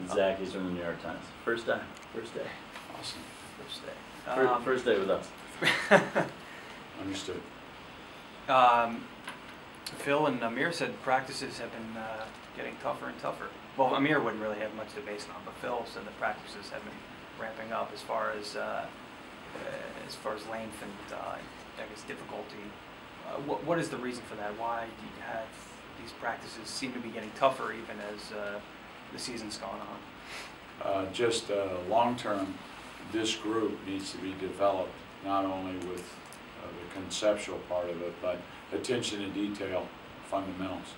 Zach, he's from the New York Times. First day. Awesome. First day. First day with us. Understood. Phil and Amir said practices have been getting tougher and tougher. Well, Amir wouldn't really have much to base it on, but Phil said the practices have been ramping up as far as length and I guess difficulty. What is the reason for that? Why do you have these practices seem to be getting tougher even as the season's gone on? Just long term, this group needs to be developed not only with the conceptual part of it, but attention to detail, fundamentals.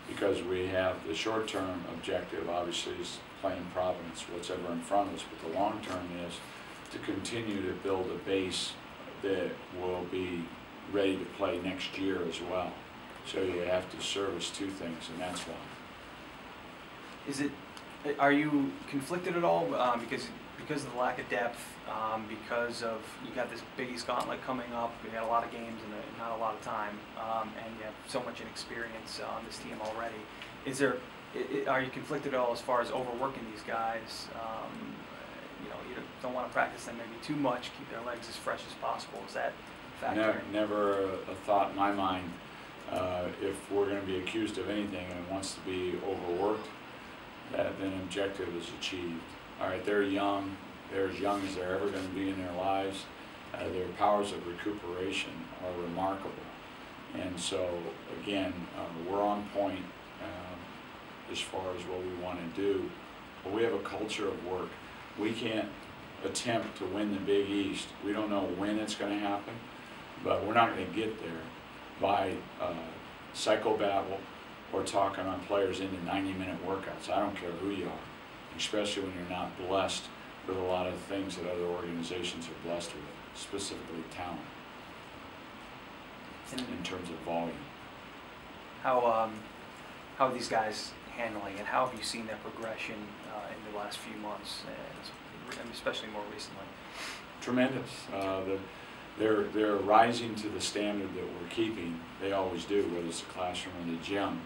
Because we have the short-term objective, obviously, is playing Providence, what's ever in front of us, but the long term is to continue to build a base that will be ready to play next year as well. So you have to service two things, and that's why. Are you conflicted at all because of the lack of depth, because of you got this Big East gauntlet coming up, you got a lot of games and not a lot of time, and you have so much inexperience on this team already. Are you conflicted at all as far as overworking these guys? You don't want to practice them maybe too much, keep their legs as fresh as possible. Is that a factor? Never a thought in my mind. If we're going to be accused of anything and wants to be overworked, that then objective is achieved. All right, they're young. They're as young as they're ever going to be in their lives. Their powers of recuperation are remarkable. And so, again, we're on point as far as what we want to do. But we have a culture of work. We can't attempt to win the Big East. We don't know when it's going to happen, but we're not going to get there by psychobabble or talking on players into 90-minute workouts. I don't care who you are, especially when you're not blessed with a lot of things that other organizations are blessed with, specifically talent, in terms of volume. How are these guys handling it? How have you seen their progression in the last few months, and especially more recently? Tremendous. They're rising to the standard that we're keeping. They always do, whether it's the classroom or the gym.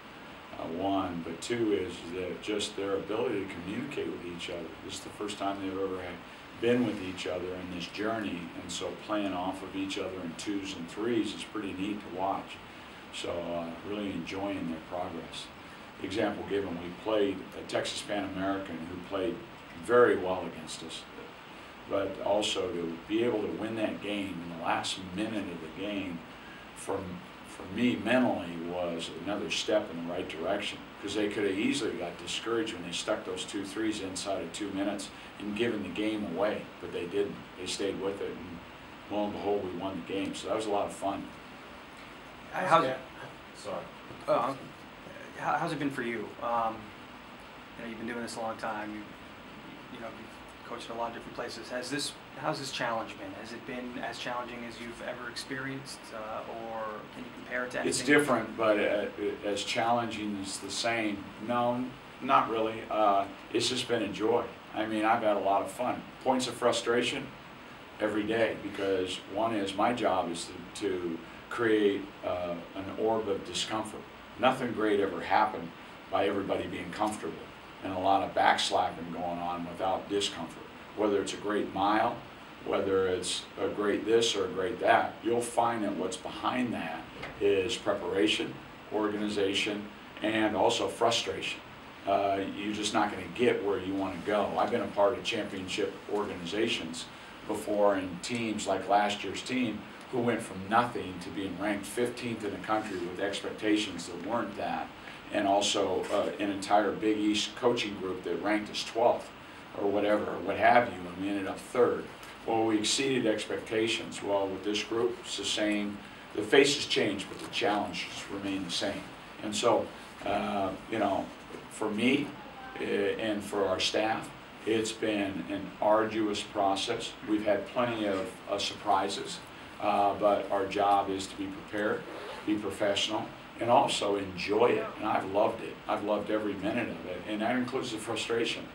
One, but two is that just their ability to communicate with each other. This is the first time they've ever been with each other in this journey, and so playing off of each other in twos and threes is pretty neat to watch. So really enjoying their progress. Example given, we played a Texas Pan American who played very well against us, but also to be able to win that game in the last minute of the game for me mentally was another step in the right direction, because they could have easily got discouraged when they stuck those 2 threes inside of 2 minutes and given the game away, but they didn't. They stayed with it, and lo and behold, we won the game. So that was a lot of fun. How's it been for you? You've been doing this a long time. You've coached in a lot of different places. How's this challenge been? Has it been as challenging as you've ever experienced, or can you compare it to anything? It's different, but as challenging as the same. No, not really. It's just been a joy. I mean, I've had a lot of fun. Points of frustration every day, because one is my job is to create an orb of discomfort. Nothing great ever happened by everybody being comfortable, and a lot of backslapping going on without discomfort. Whether it's a great mile, whether it's a great this or a great that, you'll find that what's behind that is preparation, organization, and also frustration. You're just not going to get where you want to go. I've been a part of championship organizations before, in teams like last year's team, who went from nothing to being ranked 15th in the country with expectations that weren't that, and also an entire Big East coaching group that ranked us 12th or whatever, or what have you, and we ended up 3rd. Well, we exceeded expectations. Well, with this group, it's the same. The faces change, but the challenges remain the same. And so, for me and for our staff, it's been an arduous process. We've had plenty of surprises, but our job is to be prepared, be professional, and also enjoy it. And I've loved it. I've loved every minute of it, and that includes the frustration.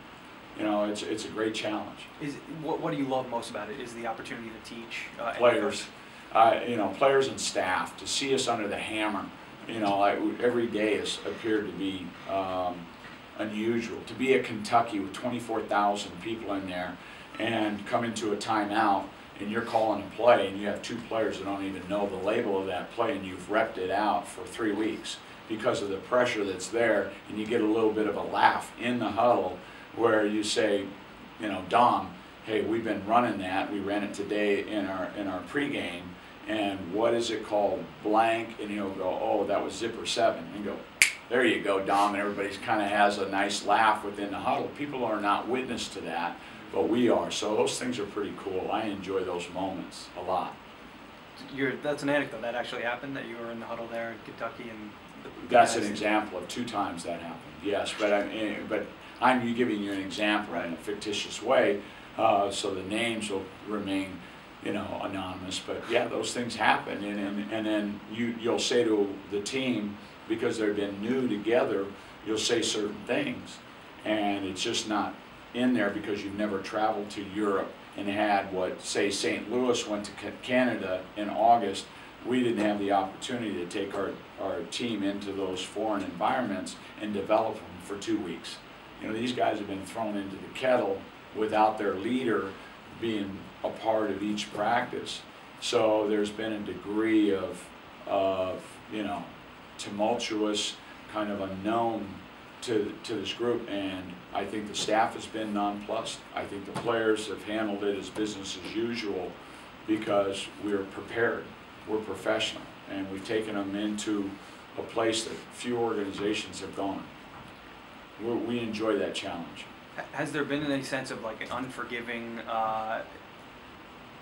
It's a great challenge. What do you love most about it? Is the opportunity to teach players, players and staff, to see us under the hammer. Every day has appeared to be unusual. To be at Kentucky with 24,000 people in there and come into a timeout and you're calling a play and you have two players that don't even know the label of that play and you've repped it out for 3 weeks because of the pressure that's there, and you get a little bit of a laugh in the huddle where you say, you know, Dom, hey, we've been running that. We ran it today in our pregame, and what is it called? Blank, and he'll go, oh, that was zipper 7. And you go, there you go, Dom, and everybody kind of has a nice laugh within the huddle. People are not witness to that, but we are. So those things are pretty cool. I enjoy those moments a lot. That's an anecdote that actually happened, that you were in the huddle there in Kentucky, and that's an example of 2 times that happened. Yes, but I'm giving you an example in a fictitious way, so the names will remain, you know, anonymous. But yeah, those things happen, and then you'll say to the team, because they've been new together, you'll say certain things, and it's just not in there because you've never traveled to Europe and had what, say, St. Louis went to Canada in August. We didn't have the opportunity to take our team into those foreign environments and develop them for 2 weeks. You know, these guys have been thrown into the kettle without their leader being a part of each practice. So there's been a degree of you know, tumultuous, kind of unknown to this group, and I think the staff has been nonplussed. I think the players have handled it as business as usual because we're prepared, we're professional, and we've taken them into a place that few organizations have gone. We enjoy that challenge. Has there been any sense of like an unforgiving,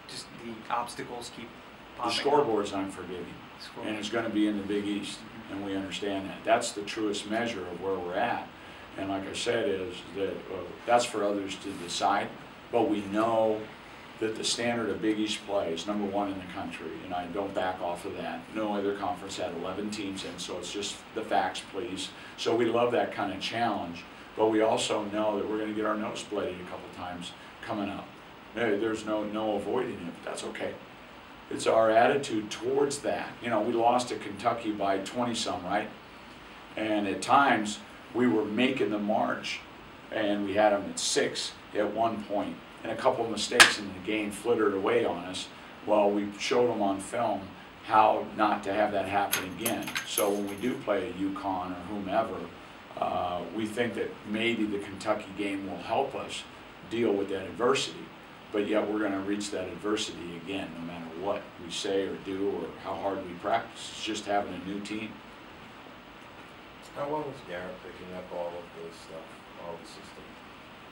just the obstacles keep popping The scoreboard's unforgiving, up? and it's going to be in the Big East, and we understand that. That's the truest measure of where we're at. And like I said, is that that's for others to decide, but we know that the standard of Big East play is #1 in the country, and I don't back off of that. No other conference had 11 teams in, so it's just the facts, please. So we love that kind of challenge, but we also know that we're going to get our nose bloodied a couple times coming up. There's no avoiding it, but that's okay. It's our attitude towards that. You know, we lost to Kentucky by 20-some, right? And at times, we were making the march, and we had them at 6 at one point, and a couple of mistakes in the game flittered away on us. Well, we showed them on film how not to have that happen again. So when we do play a UConn or whomever, we think that maybe the Kentucky game will help us deal with that adversity, but yet we're going to reach that adversity again, no matter what we say or do or how hard we practice. It's just having a new team. How well is Garrett picking up all of this stuff, all the system?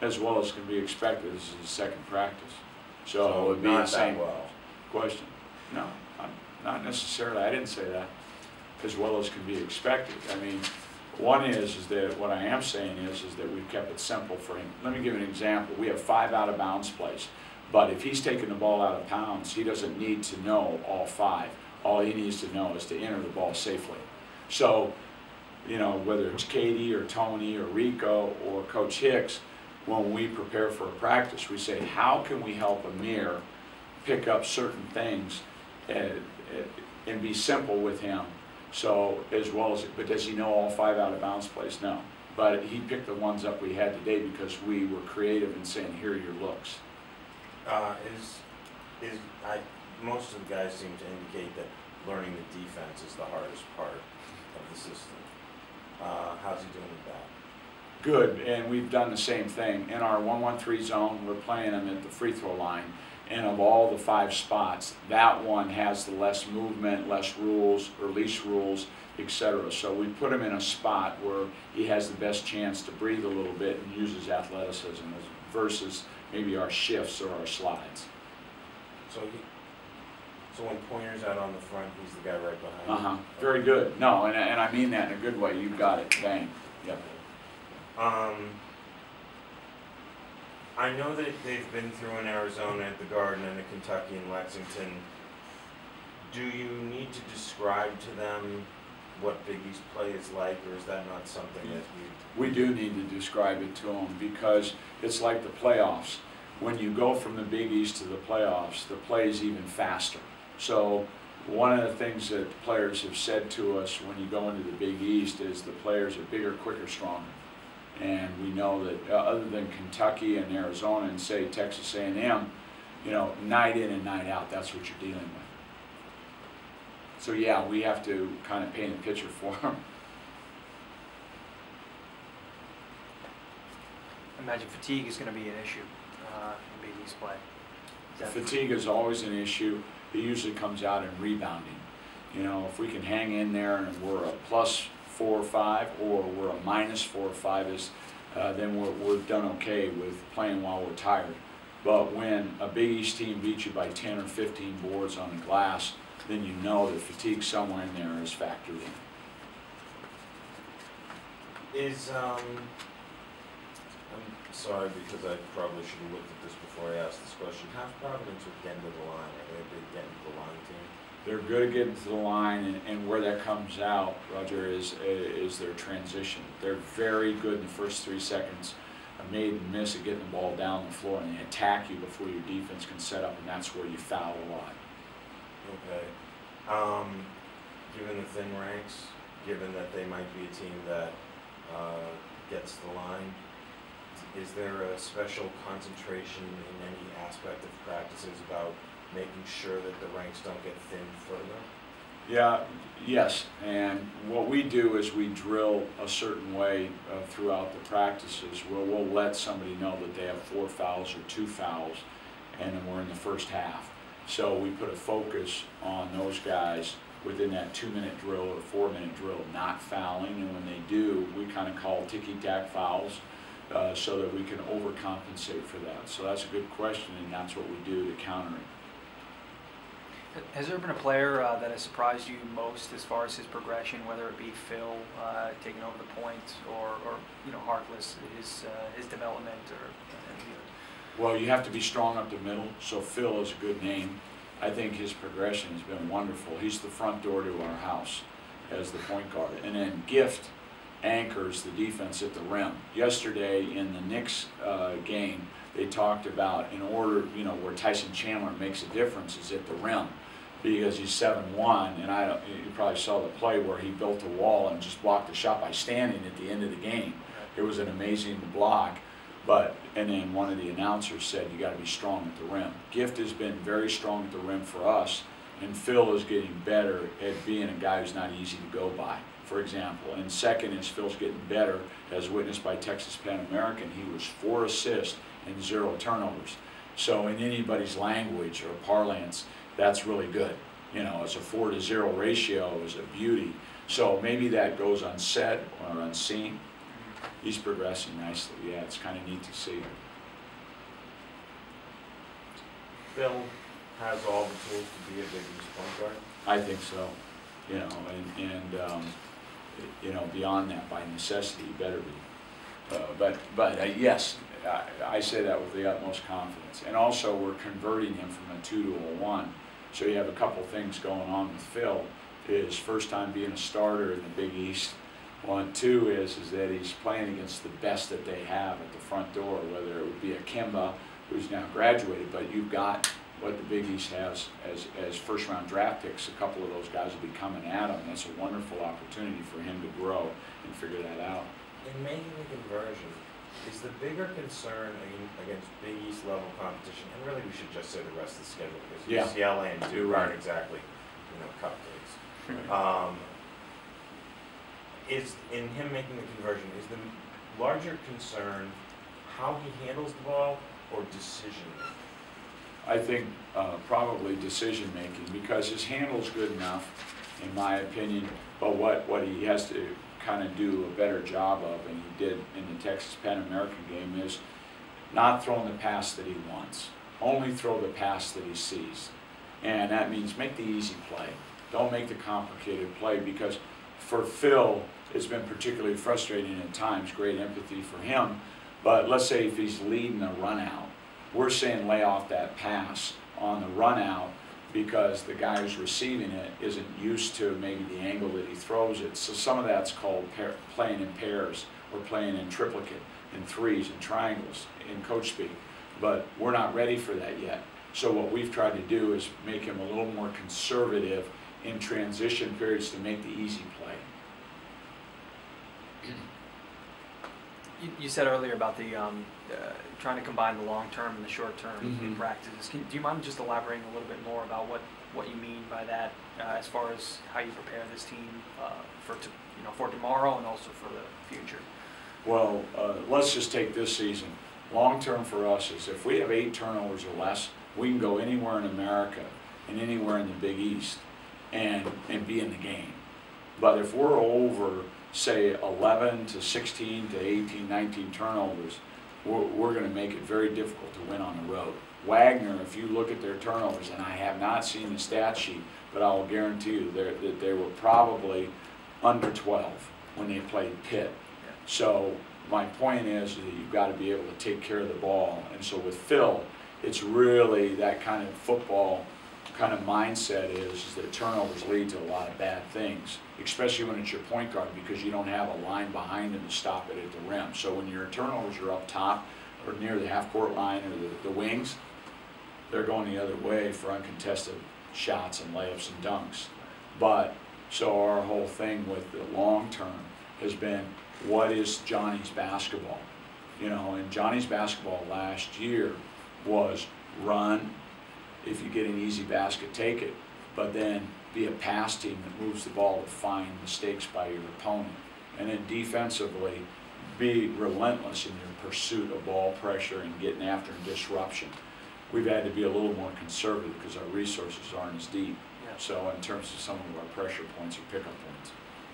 As well as can be expected. This is his second practice. So it would be not the same well. question. No, not necessarily. I didn't say that. As well as can be expected. I mean, one is that what I am saying is that we've kept it simple for him. Let me give you an example. We have 5 out-of-bounds plays. But if he's taking the ball out of bounds, he doesn't need to know all 5. All he needs to know is to enter the ball safely. So, you know, whether it's Katie or Tony or Rico or Coach Hicks, when we prepare for a practice, we say, how can we help Amir pick up certain things and be simple with him? So, as well as, but does he know all 5 out-of-bounds plays? No. But he picked the ones up we had today because we were creative in saying, here are your looks. Most of the guys seem to indicate that learning the defense is the hardest part of the system. How's he doing with that? Good, and we've done the same thing. In our 1-1-3 zone, we're playing them at the free throw line, and of all the 5 spots, that one has the less movement, less rules, or least rules, etc. So we put him in a spot where he has the best chance to breathe a little bit and use his athleticism versus maybe our shifts or our slides. So when Pointer's out on the front, he's the guy right behind you? Very good. No, and I mean that in a good way. You've got it. Bang. Yep. I know that they've been through in Arizona at the Garden and at Kentucky and Lexington. Do you need to describe to them what Big East play is like, or is that not something that you... We do need to describe it to them because it's like the playoffs. When you go from the Big East to the playoffs, the play is even faster. So one of the things that the players have said to us when you go into the Big East is the players are bigger, quicker, stronger. And we know that other than Kentucky and Arizona and say Texas A&M, you know, night in and night out, that's what you're dealing with. So yeah, we have to kind of paint a picture for them. I imagine fatigue is going to be an issue in Big East play. Fatigue is always an issue. It usually comes out in rebounding. You know, if we can hang in there and we're a +4 or 5 or we're a -4 or 5, then we're done okay with playing while we're tired. But when a Big East team beats you by 10 or 15 boards on the glass, then you know that fatigue somewhere in there is factored in. I'm sorry because I probably should have looked at this before I asked this question. How's Providence with getting to the line? Are they a big getting to the line team? They're good at getting to the line, and where that comes out, Roger, is their transition. They're very good in the first 3 seconds, made and miss at getting the ball down the floor, and they attack you before your defense can set up, and that's where you foul a lot. Okay. Given the thin ranks, given that they might be a team that gets to the line, is there a special concentration in any aspect of practices about making sure that the ranks don't get thin further? Yeah, yes, and what we do is we drill a certain way throughout the practices where we'll let somebody know that they have 4 fouls or 2 fouls, and then we're in the first half. So we put a focus on those guys within that 2-minute drill or 4-minute drill not fouling, and when they do, we kind of call ticky-tack fouls so that we can overcompensate for that. So that's a good question, and that's what we do to counter it. Has there been a player that has surprised you most as far as his progression, whether it be Phil taking over the point or you know, Harkless, his development, or Well, you have to be strong up the middle, so Phil is a good name. I think his progression has been wonderful. He's the front door to our house as the point guard. And then Gift anchors the defense at the rim. Yesterday in the Knicks game, they talked about in order, you know, where Tyson Chandler makes a difference is at the rim, because he's 7'1", and you probably saw the play where he built a wall and just blocked the shot by standing at the end of the game. It was an amazing block. And then one of the announcers said, you got to be strong at the rim. Gift has been very strong at the rim for us, and Phil is getting better at being a guy who's not easy to go by, for example. And second is Phil's getting better, as witnessed by Texas Pan American. He was 4 assists and 0 turnovers. So in anybody's language or parlance, that's really good. You know, it's a 4-to-0 ratio is a beauty. So maybe that goes unsaid or unseen. He's progressing nicely. Yeah, it's kind of neat to see. Phil has all the tools to be a Big East point guard? I think so. You know, and you know, beyond that, by necessity, he better be. But yes, I say that with the utmost confidence. And also, we're converting him from a 2 to a 1. So you have a couple things going on with Phil. His first time being a starter in the Big East. 1, 2 is that he's playing against the best that they have at the front door, whether it would be a Kemba, who's now graduated, but you've got what the Big East has as first-round draft picks. A couple of those guys will be coming at him. That's a wonderful opportunity for him to grow and figure that out. In making the conversion, is the bigger concern against Big East level competition, and really we should just say the rest of the schedule, because UCLA and Duke aren't exactly, you know, cupcakes. Right. Is in him making the conversion, is the larger concern how he handles the ball or decision making? I think probably decision making, because his handle's good enough, in my opinion, but what he has to kind of do a better job of, and he did in the Texas Pan American game, is not throwing the pass that he wants. Only throw the pass that he sees. And that means make the easy play. Don't make the complicated play, because for Phil, it's been particularly frustrating at times, great empathy for him, but let's say if he's leading a run out, we're saying lay off that pass on the run out because the guy who's receiving it isn't used to maybe the angle that he throws it. So some of that's called playing in pairs or playing in triplicate, in threes and triangles in coach speak, but we're not ready for that yet. So what we've tried to do is make him a little more conservative in transition periods to make the easy play. You said earlier about the trying to combine the long term and the short term in Mhm. practices. Do you mind just elaborating a little bit more about what you mean by that, as far as how you prepare this team for tomorrow and also for the future? Well, let's just take this season. Long term for us is if we have 8 turnovers or less, we can go anywhere in America and anywhere in the Big East and be in the game. But if we're over, say, 11 to 16 to 18, 19 turnovers, we're going to make it very difficult to win on the road. Wagner, if you look at their turnovers, and I have not seen the stat sheet, but I will guarantee you that they were probably under 12 when they played Pitt. So my point is that you've got to be able to take care of the ball. And so with Phil, it's really that kind of football kind of mindset is that turnovers lead to a lot of bad things, especially when it's your point guard, because you don't have a line behind him to stop it at the rim. So when your turnovers are up top or near the half-court line or the wings, they're going the other way for uncontested shots and layups and dunks. But so our whole thing with the long term has been, what is Johnny's basketball? You know, and Johnny's basketball last year was run. If you get an easy basket, take it, but then be a pass team that moves the ball to find mistakes by your opponent. And then defensively, be relentless in your pursuit of ball pressure and getting after and disruption. We've had to be a little more conservative because our resources aren't as deep. Yeah. So in terms of some of our pressure points or pickup points.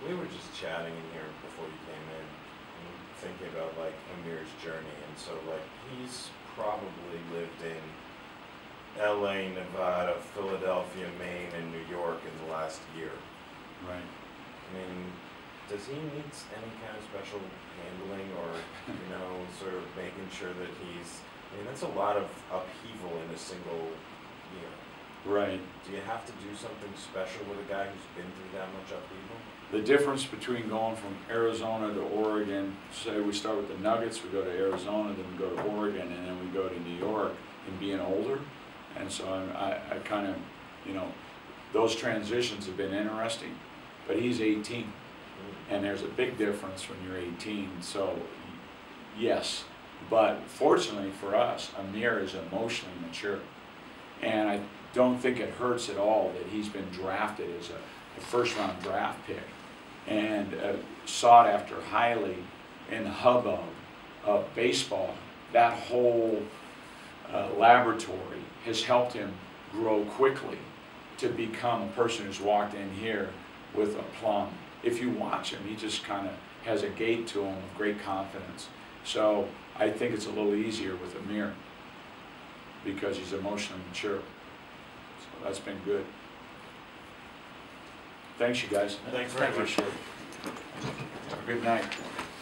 We were just chatting in here before you came in, and thinking about like Amir's journey, and so like he's probably lived in LA, Nevada, Philadelphia, Maine, and New York in the last year. Right. I mean, does he need any kind of special handling, or you know, sort of making sure that he's? I mean, that's a lot of upheaval in a single year. Right. Do you have to do something special with a guy who's been through that much upheaval? The difference between going from Arizona to Oregon, say we start with the Nuggets, we go to Arizona, then we go to Oregon, and then we go to New York, and being older. And so I kind of, you know, those transitions have been interesting. But he's 18, and there's a big difference when you're 18. So, yes. But fortunately for us, Amir is emotionally mature. And I don't think it hurts at all that he's been drafted as a first-round draft pick and sought after highly in the hubbub of baseball. That whole laboratory has helped him grow quickly to become a person who's walked in here with a plum. If you watch him, he just kind of has a gait to him of great confidence. So I think it's a little easier with Amir because he's emotionally mature. So that's been good. Thanks, you guys. Thanks very much. Appreciate it. Have a good night.